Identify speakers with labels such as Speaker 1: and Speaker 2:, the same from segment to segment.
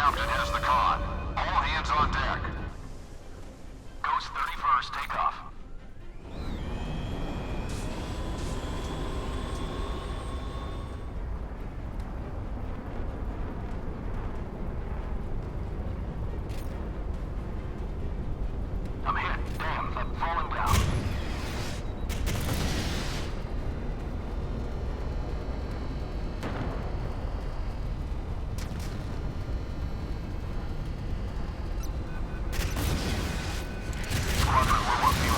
Speaker 1: captain has the con. All hands on deck. Ghost 31st, take off. I'm hit. Damn, I'm falling down. Squadron, we're working.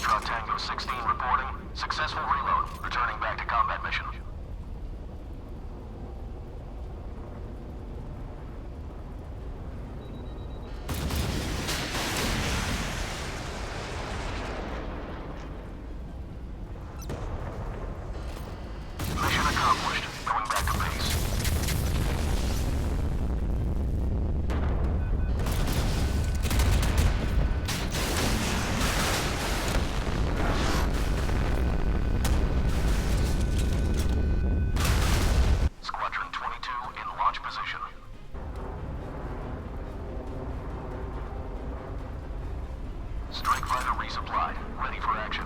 Speaker 1: Foxtrot Tango 16 reporting. Successful reload. Returning back to combat mission. Mission accomplished. Going back to base. Squadron 22 in launch position. Strike fighter resupplied. Ready for action.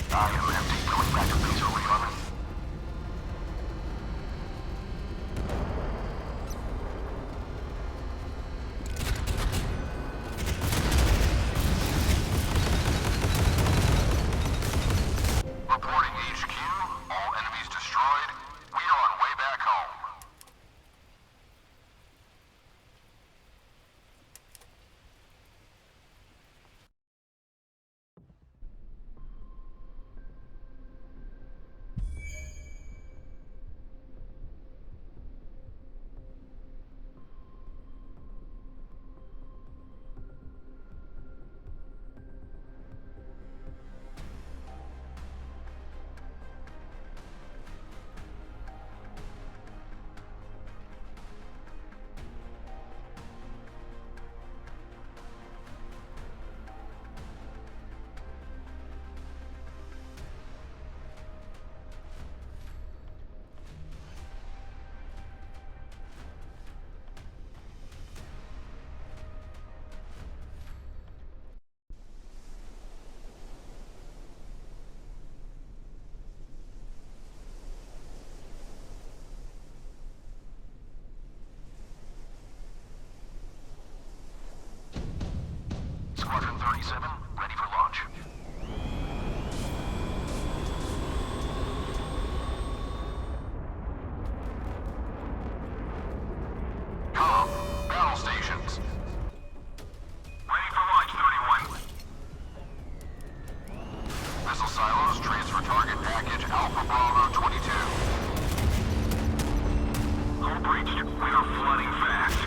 Speaker 1: I am empty. Going back to base for rearmament. Reporting HQ. All enemies destroyed. We are on way back home. Squadron 37, ready for launch. Com, battle stations. Ready for launch, 31. Missile silos, transfer target package Alpha Bravo 22. Hull breached. We are flooding fast.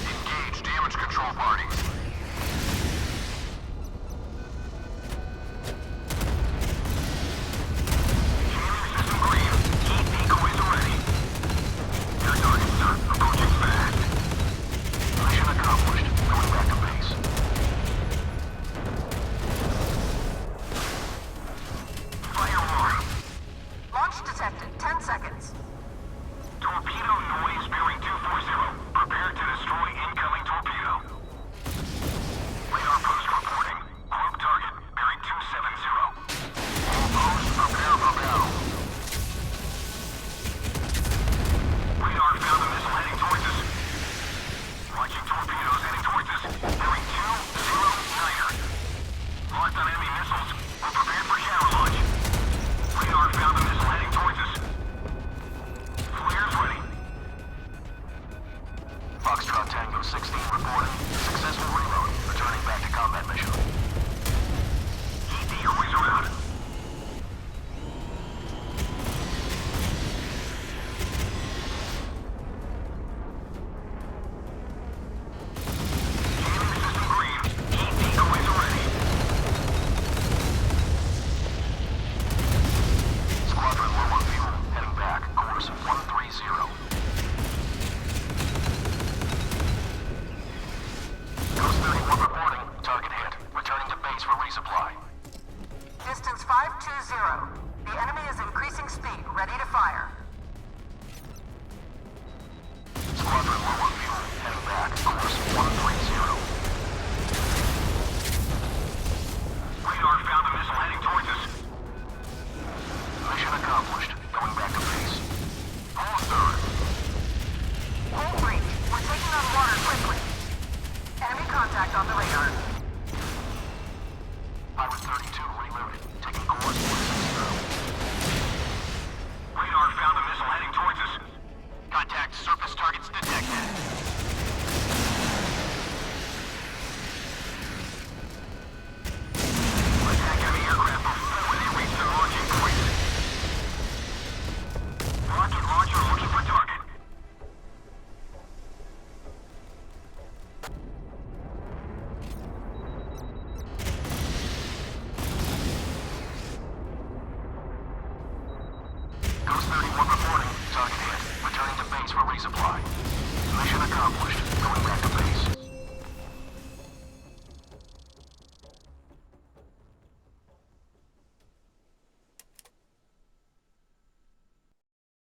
Speaker 1: Engage damage control parties. Foxtrot Tango 16 reporting. Successful reload. Returning back to combat mission. Keep the always around.
Speaker 2: Distance 520. The enemy is increasing speed, ready to fire.
Speaker 1: Squadron low on fuel, heading back, course 130. Radar found a missile heading towards us. Mission accomplished. Going back to base. All third.
Speaker 2: Hull breach. We're taking on water quickly. Enemy contact on the radar.
Speaker 1: Pirate 32 reloaded, taking course 31 reporting. Target hit. Returning to base for resupply. Mission accomplished. Going back to base.